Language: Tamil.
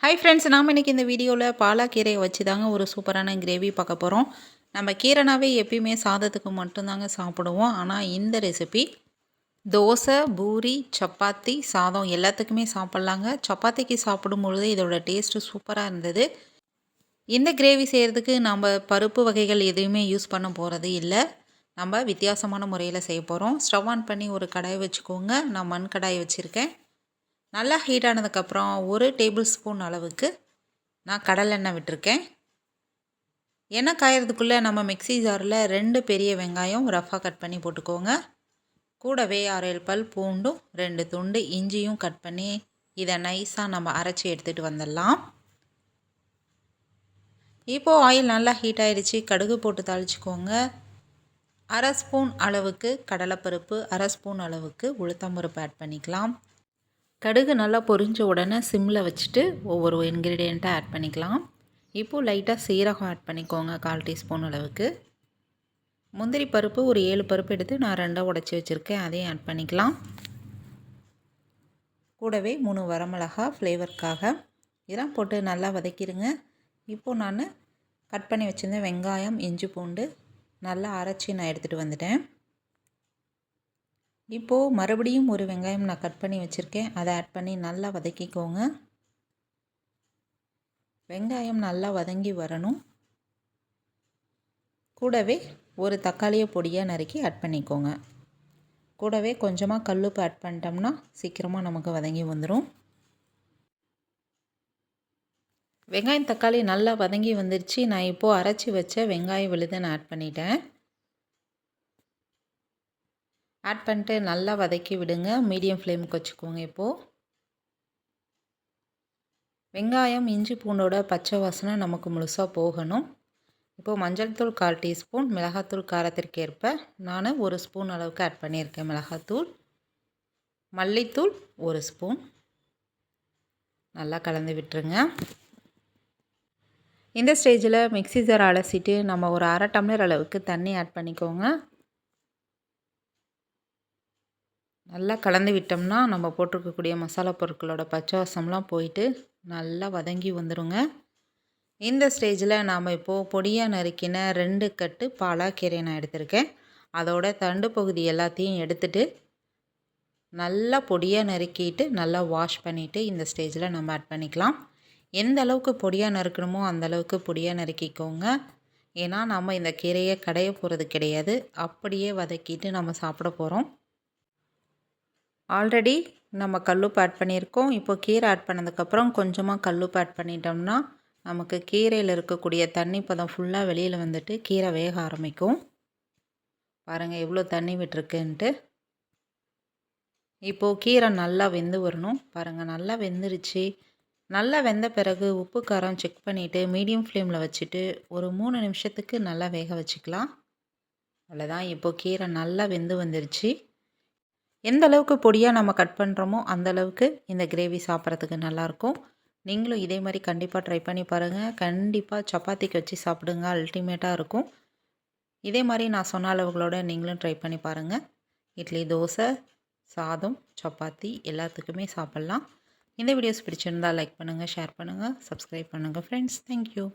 ஹாய் ஃப்ரெண்ட்ஸ், நாம் இன்றைக்கி இந்த வீடியோவில் பாலாக்கீரையை வச்சு தாங்க ஒரு சூப்பரான கிரேவி பார்க்க போகிறோம். நம்ம கீரைனாவே எப்பயுமே சாதத்துக்கு மட்டும்தாங்க சாப்பிடுவோம். ஆனால் இந்த ரெசிபி தோசை, பூரி, சப்பாத்தி, சாதம் எல்லாத்துக்குமே சாப்பிட்லாங்க. சப்பாத்திக்கு சாப்பிடும் பொழுது இதோட டேஸ்ட்டு சூப்பராக இருந்தது. இந்த கிரேவி செய்கிறதுக்கு நம்ம பருப்பு வகைகள் எதுவுமே யூஸ் பண்ண போகிறது இல்லை. நம்ம வித்தியாசமான முறையில் செய்ய போகிறோம். ஸ்டவ் ஆன் பண்ணி ஒரு கடாய் வச்சுக்கோங்க. நான் மண் கடாய் வச்சுருக்கேன். நல்லா ஹீட் ஆனதுக்கப்புறம் 1 டேபிள் ஸ்பூன் அளவுக்கு நான் கடலெண்ணெய் விட்டுருக்கேன். எண்ணெய் காயறதுக்குள்ளே நம்ம மிக்ஸி ஜாரில் 2 பெரிய வெங்காயம் ரஃபாக கட் பண்ணி போட்டுக்கோங்க. கூடவே 6 பல் பூண்டும் 2 துண்டு இஞ்சியும் கட் பண்ணி இதை நைஸாக நம்ம அரைச்சி எடுத்துகிட்டு வந்துடலாம். இப்போது ஆயில் நல்லா ஹீட் ஆகிடுச்சு. கடுகு போட்டு தாளிச்சிக்கோங்க. 1/2 ஸ்பூன் அளவுக்கு கடலைப்பருப்பு, 1/2 ஸ்பூன் அளவுக்கு உளுத்தம்பருப்பு ஆட் பண்ணிக்கலாம். கடுகு நல்லா பொரிஞ்ச உடனே சிம்மில் வச்சுட்டு ஒவ்வொரு இன்க்ரீடியண்ட்டாக ஆட் பண்ணிக்கலாம். இப்போது லைட்டாக சீரகம் ஆட் பண்ணிக்கோங்க, 1/4 டீஸ்பூன் அளவுக்கு. முந்திரி பருப்பு ஒரு 7 பருப்பு எடுத்து நான் 2 உடச்சி வச்சுருக்கேன், அதையும் ஆட் பண்ணிக்கலாம். கூடவே 3 வரமிளகா ஃப்ளேவருக்காக. இதெல்லாம் போட்டு நல்லா வதக்கிடுங்க. இப்போது நான் கட் பண்ணி வச்சுருந்தேன் வெங்காயம், இஞ்சி பூண்டு நல்லா அரைச்சி நான் எடுத்துகிட்டு வந்துட்டேன். இப்போது மறுபடியும் ஒரு வெங்காயம் நான் கட் பண்ணி வச்சுருக்கேன், அதை ஆட் பண்ணி நல்லா வதக்கிக்கோங்க. வெங்காயம் நல்லா வதங்கி வரணும். கூடவே ஒரு தக்காளியை பொடியாக நறுக்கி ஆட் பண்ணிக்கோங்க. கூடவே கொஞ்சமாக கல்லுப்பு ஆட் பண்ணிட்டோம்னா சீக்கிரமாக நமக்கு வதங்கி வந்துடும். வெங்காயம் தக்காளி நல்லா வதங்கி வந்துருச்சு. நான் இப்போது அரைச்சி வச்ச வெங்காயம் விழுதை நான் ஆட் பண்ணிட்டேன். ஆட் பண்ணிட்டு நல்லா வதக்கி விடுங்க. மீடியம் ஃப்ளேமுக்கு வச்சுக்கோங்க. இப்போது வெங்காயம் இஞ்சி பூண்டோட பச்சை வாசனை நமக்கு முழுசாக போகணும். இப்போது மஞ்சள் தூள் 1/4 டீஸ்பூன், மிளகாத்தூள் காரத்திற்கு ஏற்ப நான் 1 ஸ்பூன் அளவுக்கு ஆட் பண்ணியிருக்கேன் மிளகாத்தூள். மல்லித்தூள் 1 ஸ்பூன். நல்லா கலந்து விட்டுருங்க. இந்த ஸ்டேஜில் மிக்ஸி ஜார் அலசிட்டு நம்ம ஒரு 1/2 டம்ளர் அளவுக்கு தண்ணி ஆட் பண்ணிக்கோங்க. நல்லா கலந்து விட்டோம்னா நம்ம போட்டிருக்கக்கூடிய மசாலா பொருட்களோட பச்சை வாசம்லாம் போயிட்டு நல்லா வதங்கி வந்துடுங்க. இந்த ஸ்டேஜில் நாம் இப்போது பொடியாக நறுக்கின 2 கட்டு பாலாக்கீரை நான் எடுத்திருக்கேன். அதோட தண்டு பகுதி எல்லாத்தையும் எடுத்துட்டு நல்லா பொடியாக நறுக்கிட்டு நல்லா வாஷ் பண்ணிவிட்டு இந்த ஸ்டேஜில் நம்ம ஆட் பண்ணிக்கலாம். எந்த அளவுக்கு பொடியாக நறுக்கணுமோ அந்தளவுக்கு பொடியாக நறுக்கிக்கோங்க. ஏன்னா நம்ம இந்த கீரையை கடைய போகிறது கிடையாது, அப்படியே வதக்கிட்டு நம்ம சாப்பிட போகிறோம். ஆல்ரெடி நம்ம கல்லுப்பு ஆட் பண்ணியிருக்கோம். இப்போ கீரை ஆட் பண்ணதுக்கப்புறம் கொஞ்சமாக கல்லுப்பு ஆட் பண்ணிட்டோம்னா நமக்கு கீரையில் இருக்கக்கூடிய தண்ணி பதம் ஃபுல்லாக வெளியில் வந்துட்டு கீரை வேக ஆரம்பிக்கும். பாருங்கள் எவ்வளோ தண்ணி விட்டுருக்குன்ட்டு. இப்போது கீரை நல்லா வெந்து வரணும். பாருங்கள் நல்லா வெந்துருச்சு. நல்லா வெந்த பிறகு உப்பு காரம் செக் பண்ணிவிட்டு மீடியம் ஃப்ளேமில் வச்சுட்டு ஒரு 3 நிமிஷத்துக்கு நல்லா வேக வச்சுக்கலாம். அவ்வளோதான். இப்போது கீரை நல்லா வெந்து வந்துருச்சு. எந்த அளவுக்கு பொடியாக நம்ம கட் பண்ணுறோமோ அந்தளவுக்கு இந்த கிரேவி சாப்பிட்றதுக்கு நல்லாயிருக்கும். நீங்களும் இதே மாதிரி கண்டிப்பாக ட்ரை பண்ணி பாருங்கள். கண்டிப்பாக சப்பாத்திக்கு வச்சு சாப்பிடுங்க, அல்டிமேட்டாக இருக்கும். இதே மாதிரி நான் சொன்ன அளவுகளோடு நீங்களும் ட்ரை பண்ணி பாருங்கள். இட்லி, தோசை, சாதம், சப்பாத்தி எல்லாத்துக்குமே சாப்பிட்லாம். இந்த வீடியோஸ் பிடிச்சிருந்தால் லைக் பண்ணுங்கள், ஷேர் பண்ணுங்கள், சப்ஸ்கிரைப் பண்ணுங்கள் ஃப்ரெண்ட்ஸ். தேங்க்யூ.